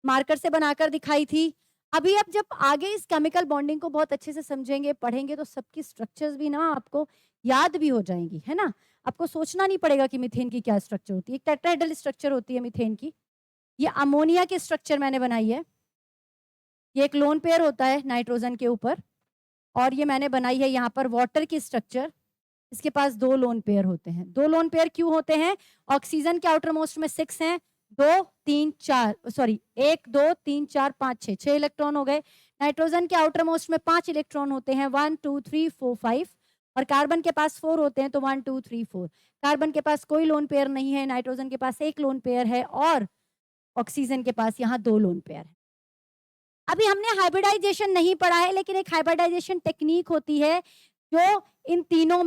मार्कर से बनाकर दिखाई थी। अभी अब जब आगे इस केमिकल बॉन्डिंग को बहुत अच्छे से समझेंगे, पढ़ेंगे, तो सबकी स्ट्रक्चर्स भी ना आपको याद भी हो जाएंगी, है ना? आपको सोचना नहीं पड़ेगा कि मीथेन की क्या स्ट्रक्चर होती है। एक टेट्राहेड्रल स्ट्रक्चर होती है मीथेन की। ये अमोनिया की स्ट्रक्चर मैंने बनाई है। ये एक लोन पेयर होता है नाइट्रोजन के ऊपर, और ये मैंने बनाई है यहाँ पर वाटर की स्ट्रक्चर। इसके पास 2 लोन पेयर होते हैं। 2 लोन पेयर क्यों होते हैं? ऑक्सीजन के आउटर मोस्ट में 6 हैं, 2 3 4 सॉरी 1 2 3 4 5 6 इलेक्ट्रॉन हो गए। नाइट्रोजन के आउटर मोस्ट में 5 इलेक्ट्रॉन होते हैं, 1 2 3 4 5, और कार्बन के पास 4 होते हैं, तो 1 2 3 4। कार्बन के पास कोई लोन पेयर नहीं है, नाइट्रोजन के पास 1 लोन पेयर है, और ऑक्सीजन के पास यहाँ 2 लोन पेयर है। अभी हमने हाइब्रिडाइजेशन नहीं पढ़ा है, लेकिन एक हाइब्रिडाइजेशन टेक्निक होती है जो इन तीनों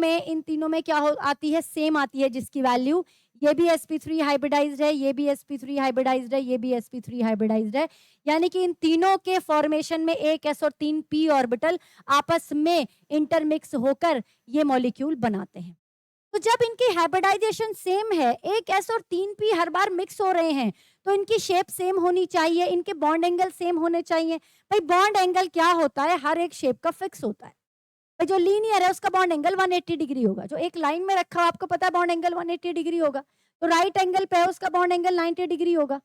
में क्या आती है? सेम आती है, जिसकी वैल्यू, ये भी sp3 हाइब्रिडाइज्ड है, ये भी sp3 हाइब्रिडाइज्ड है, ये भी sp3 हाइब्रिडाइज्ड है। यानी कि इन तीनों के फॉर्मेशन में एक s और 3 p ऑर्बिटल आपस में इंटरमिक्स होकर ये मॉलिक्यूल बनाते हैं। तो जब इनकी हाइब्रिडाइजेशन सेम है, एक s और 3 p हर बार मिक्स हो रहे हैं, तो इनकी शेप सेम होनी चाहिए, इनके बॉन्ड एंगल सेम होने चाहिए। भाई बॉन्ड एंगल क्या होता है? हर एक शेप का फिक्स होता है। भाई जो लीनियर है उसका बॉन्ड एंगल 180 डिग्री होगा। जो एक लाइन में रखा हो, आपको पता है बॉन्ड एंगल 180 डिग्री होगा। तो राइट एंगल पे है, उसका बॉन्ड एंगल 90 डिग्री होगा।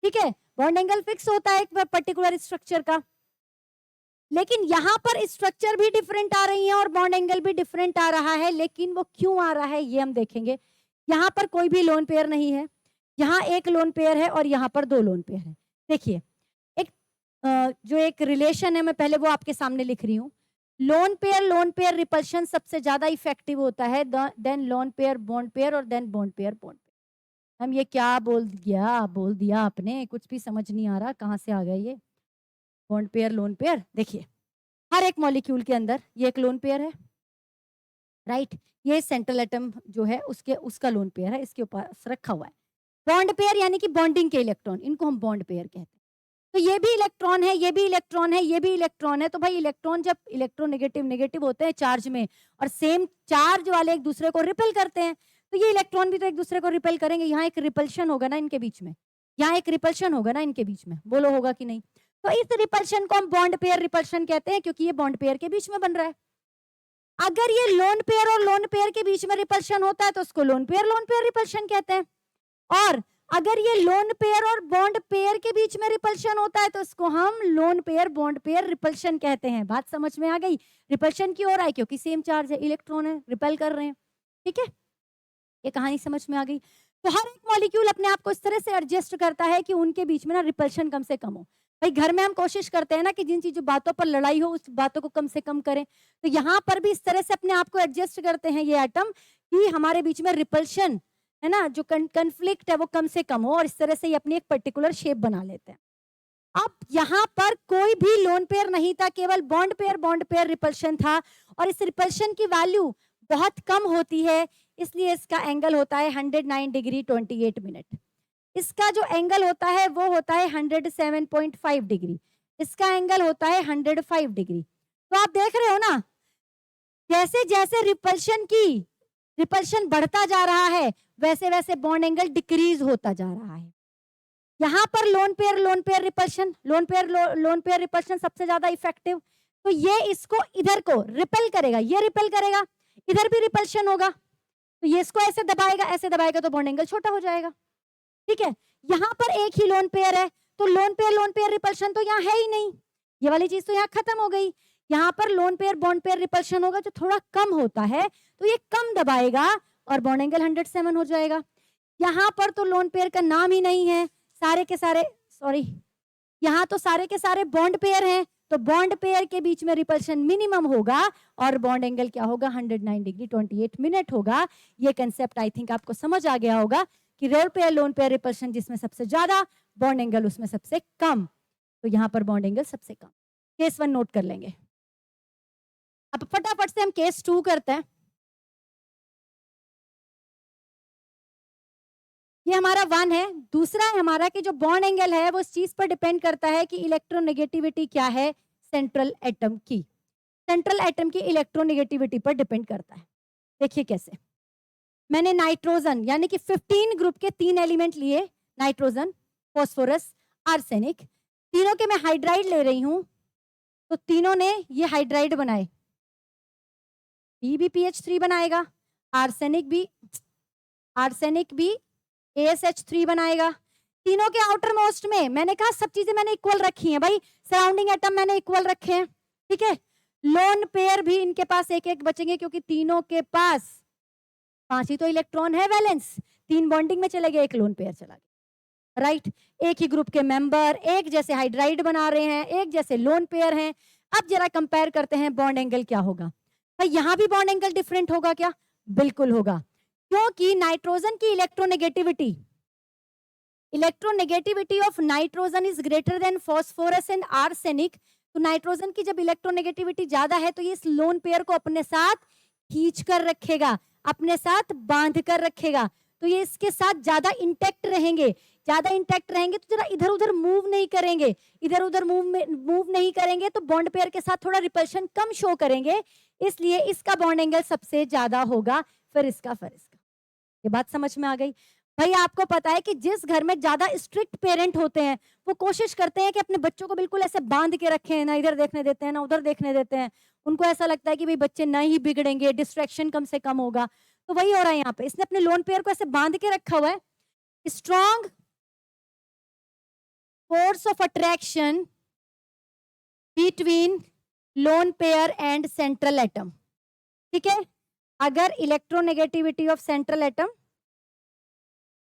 ठीक है, बॉन्ड एंगल फिक्स होता है एक पर्टिकुलर स्ट्रक्चर का। लेकिन यहाँ पर स्ट्रक्चर भी डिफरेंट आ रही है और बॉन्ड एंगल भी डिफरेंट आ रहा है, लेकिन वो क्यों आ रहा है ये हम देखेंगे। यहाँ पर कोई भी लोन पेयर नहीं है, यहाँ एक लोन पेयर है और यहाँ पर 2 लोन पेयर है। देखिए, एक जो एक रिलेशन है, मैं पहले वो आपके सामने लिख रही हूँ। लोन पेयर रिपल्शन सबसे ज्यादा इफेक्टिव होता है, then lone pair bond pair, और then bond pair bond pair. हम ये क्या बोल दिया आपने? कुछ भी समझ नहीं आ रहा, कहाँ से आ गया ये बॉन्ड पेयर लोन पेयर? देखिए, हर एक मॉलिक्यूल के अंदर ये एक लोन पेयर है, राइट? ये सेंट्रल एटम जो है उसका लोन पेयर है, इसके ऊपर रखा हुआ है। बॉन्ड पेयर यानी कि बॉन्डिंग के इलेक्ट्रॉन, इनको हम बॉन्ड पेयर कहते हैं। तो ये भी इलेक्ट्रॉन है, ये भी इलेक्ट्रॉन है, ये भी इलेक्ट्रॉन है। तो भाई इलेक्ट्रॉन जब इलेक्ट्रोनेगेटिव होते हैं चार्ज में, और सेम चार्ज वाले एक दूसरे को रिपेल करते हैं, तो ये इलेक्ट्रॉन भी तो एक दूसरे को रिपेल करेंगे। यहाँ एक रिपल्शन होगा ना इनके बीच में, यहाँ एक रिपल्शन होगा ना इनके बीच में, बोलो होगा कि नहीं? तो इस रिपल्शन को हम बॉन्ड पेयर रिपल्शन कहते हैं, क्योंकि ये बॉन्ड पेयर के बीच में बन रहा है। अगर ये लोन पेयर और लोन पेयर के बीच में रिपल्शन होता है तो उसको लोन पेयर रिपल्शन कहते हैं। और अगर ये लोन पेयर और बॉन्ड पेयर के बीच में रिपल्शन होता है तो इसको हम loan pair bond pair repulsion कहते हैं। बात समझ में आ गई? रिपल्शन क्यों हो रहा है? क्योंकि सेम चार्ज है, इलेक्ट्रॉन है, रिपेल कर रहे हैं। ठीक है, ये कहानी समझ में आ गई? तो हर एक मॉलिक्यूल अपने आप को इस तरह से एडजस्ट करता है कि उनके बीच में ना रिपल्शन कम से कम हो। भाई घर में हम कोशिश करते हैं ना कि जिन चीजों बातों पर लड़ाई हो उस बातों को कम से कम करें, तो यहाँ पर भी इस तरह से अपने आप को एडजस्ट करते हैं ये एटम कि हमारे बीच में रिपल्शन है ना, जो कंफ्लिक्ट है वो कम से कम हो, और इस तरह से ये अपनी एक पर्टिकुलर शेप बना लेते हैं। अब यहाँ पर कोई भी लोन पेयर नहीं था, केवल बॉन्ड पेयर रिपल्शन था, और इस रिपल्शन की वैल्यू बहुत कम होती है, इसलिए इसका एंगल होता है 109 डिग्री 28 मिनट। इसका जो एंगल होता है वो होता है 107.5 डिग्री, इसका एंगल होता है 105 डिग्री। तो आप देख रहे हो ना, जैसे जैसे रिपल्शन बढ़ता जा रहा है वैसे वैसे बॉन्ड एंगल डिक्रीज होता जा रहा है। यहाँ पर लोन पेयर रिपल्शन सबसे ज्यादा इफेक्टिव, तो ये इसको इधर को रिपेल करेगा, ये रिपेल करेगा, इधर भी रिपल्शन होगा, तो ये इसको ऐसे दबाएगा तो बॉन्ड एंगल छोटा हो जाएगा। ठीक है, यहाँ पर एक ही लोन पेयर है तो लोन पेयर रिपल्शन तो यहाँ है ही नहीं, ये वाली चीज तो यहाँ खत्म हो गई। यहाँ पर loan pair bond pair repulsion होगा जो थोड़ा कम होता है, तो ये कम दबाएगा और बॉन्ड एंगल 107 हो जाएगा। यहाँ पर तो लोन पेयर का नाम ही नहीं है, सारे के सारे यहाँ तो सारे के सारे बॉन्ड पेयर हैं, तो बॉन्ड पेयर के बीच में रिपल्शन मिनिमम होगा और बॉन्ड एंगल क्या होगा? 109 डिग्री 28 मिनट होगा। ये कंसेप्ट आई थिंक आपको समझ आ गया होगा कि rare pair lone pair repulsion जिसमें सबसे ज्यादा, बॉन्ड एंगल उसमें सबसे कम, तो यहाँ पर बॉन्ड एंगल सबसे कम। केस 1 नोट कर लेंगे। अब फटाफट से हम केस 2 करते हैं। ये हमारा 1 है। दूसरा है हमारा कि जो बॉन्ड एंगल है वो इस चीज पर डिपेंड करता है कि इलेक्ट्रोनेगेटिविटी क्या है सेंट्रल एटम की। सेंट्रल एटम की इलेक्ट्रोनेगेटिविटी पर डिपेंड करता है। देखिए कैसे, मैंने नाइट्रोजन यानी कि 15 ग्रुप के 3 एलिमेंट लिए, नाइट्रोजन, फॉस्फोरस, आर्सेनिक, तीनों के मैं हाइड्राइड ले रही हूं, तो तीनों ने ये हाइड्राइड बनाए, P भी PH3 बनाएगा, आर्सेनिक भी ASH3 बनाएगा। तीनों के आउटर मोस्ट में मैंने कहा सब चीजें मैंने इक्वल रखी हैं भाई, सराउंडिंग एटम मैंने इक्वल रखे हैं। ठीक है, लोन पेयर भी इनके पास एक एक बचेंगे क्योंकि तीनों के पास 5 ही तो इलेक्ट्रॉन है वैलेंस, 3 बॉन्डिंग में चले गए, एक लोन पेयर चला गया। राइट, एक ही ग्रुप के मेंबर एक जैसे हाइड्राइड बना रहे हैं, एक जैसे लोन पेयर हैं। अब जरा कंपेयर करते हैं बॉन्ड एंगल क्या होगा। भाई यहाँ भी बॉन्ड एंगल डिफरेंट होगा क्या? बिल्कुल होगा, क्योंकि नाइट्रोजन की electronegativity of nitrogen is greater than phosphorus and arsenic. तो नाइट्रोजन की जब इलेक्ट्रोनेगेटिविटी ज्यादा है तो ये इस लोन पेयर को अपने साथ खींच कर रखेगा, अपने साथ बांध कर रखेगा, तो ये इसके साथ ज्यादा इंटैक्ट रहेंगे। ज्यादा इंटैक्ट रहेंगे तो जरा इधर उधर मूव नहीं करेंगे, इधर उधर मूव नहीं करेंगे तो बॉन्ड पेयर के साथ थोड़ा रिपल्शन कम शो करेंगे, इसलिए इसका बॉन्ड एंगल सबसे ज्यादा होगा, फिर इसका। ये बात समझ में आ गई? भाई आपको पता है कि जिस घर में ज्यादा स्ट्रिक्ट पेरेंट होते हैं वो कोशिश करते हैं कि अपने बच्चों को बिल्कुल ऐसे बांध के रखें, ना इधर देखने देते हैं ना उधर देखने देते हैं। उनको ऐसा लगता है कि भाई बच्चे ना ही बिगड़ेंगे, डिस्ट्रैक्शन कम से कम होगा। तो वही हो रहा है यहाँ पे, इसने अपने लोन पेयर को ऐसे बांध के रखा हुआ है। Strong force of attraction between lone pair and central atom. ठीक है, अगर इलेक्ट्रोनेगेटिविटी ऑफ सेंट्रल एटम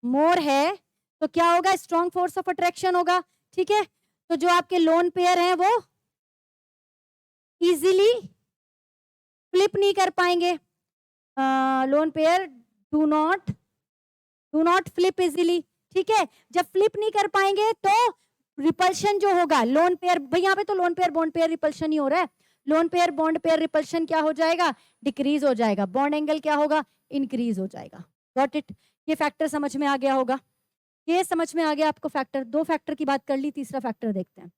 मोर है तो क्या होगा? स्ट्रॉन्ग फोर्स ऑफ अट्रैक्शन होगा। ठीक है, तो जो आपके लोन पेयर हैं वो इजीली फ्लिप नहीं कर पाएंगे। Lone pair do not flip easily. ठीक है, जब फ्लिप नहीं कर पाएंगे तो रिपल्शन जो होगा लोन पेयर, भाई यहाँ पे तो lone pair bond pair repulsion ही हो रहा है, lone pair bond pair repulsion क्या हो जाएगा? डिक्रीज हो जाएगा। बॉन्ड एंगल क्या होगा? इंक्रीज हो जाएगा। Got it? ये फैक्टर समझ में आ गया होगा? ये समझ में आ गया आपको फैक्टर? 2 फैक्टर की बात कर ली, तीसरा फैक्टर देखते हैं।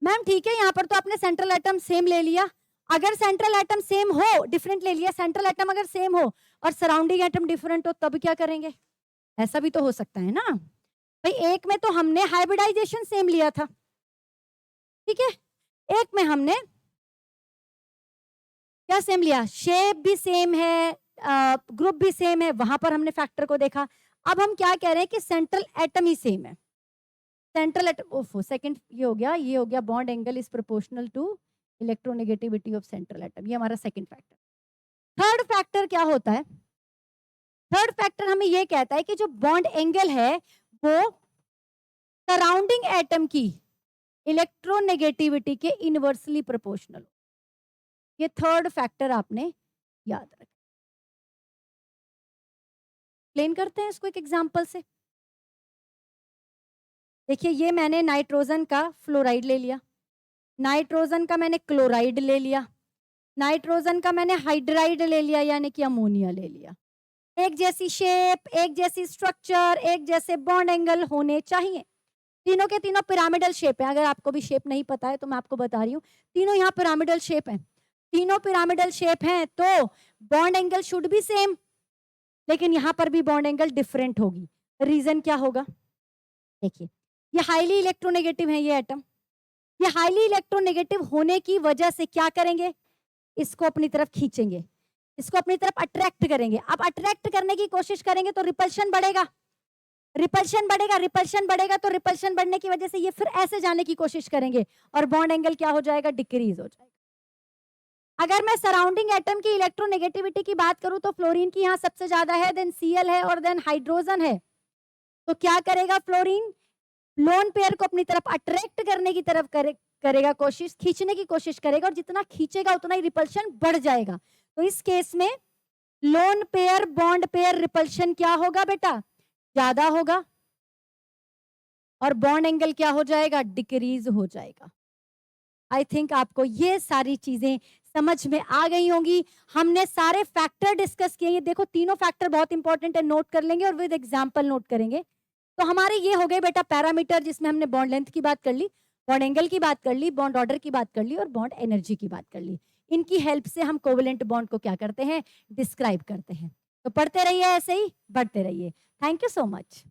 मैम ठीक है, यहाँ पर तो आपने सेंट्रल एटम सेम ले लिया, अगर सेंट्रल एटम सेम हो, डिफरेंट ले लिया, सेंट्रल एटम अगर सेम हो और सराउंडिंग एटम डिफरेंट हो तब क्या करेंगे? ऐसा भी तो हो सकता है ना भाई। एक में तो हमने हाइब्रिडाइजेशन सेम लिया था, ठीक है, एक में हमने क्या सेम लिया, शेप भी सेम है, ग्रुप भी सेम है, वहां पर हमने फैक्टर को देखा। अब हम क्या कह रहे हैं कि सेंट्रल एटम ही सेम है। सेंट्रल एटम, ओफो सेकंड ये हो गया bond angle is proportional to electronegativity of central atom, ये हमारा सेकंड फैक्टर। थर्ड फैक्टर क्या होता है, थर्ड फैक्टर हमें ये कहता है कि जो बॉन्ड एंगल है वो सराउंडिंग एटम की इलेक्ट्रोनेगेटिविटी के इनवर्सली प्रोपोर्शनल। ये थर्ड फैक्टर आपने याद रखा। एक्सप्लेन करते हैं इसको एक एग्जांपल से। देखिए ये मैंने नाइट्रोजन का फ्लोराइड ले लिया, नाइट्रोजन का मैंने क्लोराइड ले लिया, नाइट्रोजन का मैंने हाइड्राइड ले लिया यानी कि अमोनिया ले लिया। एक जैसी शेप, एक जैसी स्ट्रक्चर, एक जैसे बॉन्ड एंगल होने चाहिए। तीनों के तीनों पिरामिडल शेप है। अगर आपको भी शेप नहीं पता है तो मैं आपको बता रही हूँ, तीनों यहाँ पिरामिडल शेप है। तीनों पिरामिडल शेप हैं तो bond angle should be same, लेकिन यहाँ पर भी बॉन्ड एंगल डिफरेंट होगी। रीजन क्या होगा, देखिए ये हाईली इलेक्ट्रोनेगेटिव है ये एटम, ये हाईली इलेक्ट्रोनेगेटिव होने की वजह से क्या करेंगे, इसको अपनी तरफ खींचेंगे, इसको अपनी तरफ अट्रैक्ट करेंगे। अब अट्रैक्ट करने की कोशिश करेंगे तो रिपल्शन बढ़ेगा, रिपल्शन बढ़ेगा, रिपल्शन बढ़ेगा तो रिपल्शन बढ़ने की वजह से ये फिर ऐसे जाने की कोशिश करेंगे और बॉन्ड एंगल क्या हो जाएगा, डिक्रीज हो जाएगा। अगर मैं सराउंडिंग एटम की इलेक्ट्रोनेगेटिविटी की बात करूं तो फ्लोरीन की यहाँ सबसे ज्यादा है, देन Cl है और देन हाइड्रोजन है। तो क्या करेगा फ्लोरीन, लोन पेयर को अपनी तरफ अट्रैक्ट करने की तरफ करेगा कोशिश, खींचने की कोशिश करेगा और जितना खींचेगा उतना ही रिपल्शन बढ़ जाएगा। तो इस केस में loan pair bond pair repulsion क्या होगा बेटा, ज्यादा होगा और बॉन्ड एंगल क्या हो जाएगा, डिक्रीज हो जाएगा। आई थिंक आपको ये सारी चीजें समझ में आ गई होंगी। हमने सारे फैक्टर डिस्कस किए, ये देखो तीनों फैक्टर बहुत इंपॉर्टेंट है, नोट कर लेंगे और विद एग्जांपल नोट करेंगे। तो हमारे ये हो गए बेटा पैरामीटर, जिसमें हमने बॉन्ड लेंथ की बात कर ली, बॉन्ड एंगल की बात कर ली, बॉन्ड ऑर्डर की बात कर ली और बॉन्ड एनर्जी की बात कर ली। इनकी हेल्प से हम कोवेलेंट बॉन्ड को क्या करते हैं, डिस्क्राइब करते हैं। तो पढ़ते रहिए, ऐसे ही बढ़ते रहिए। Thank you so much.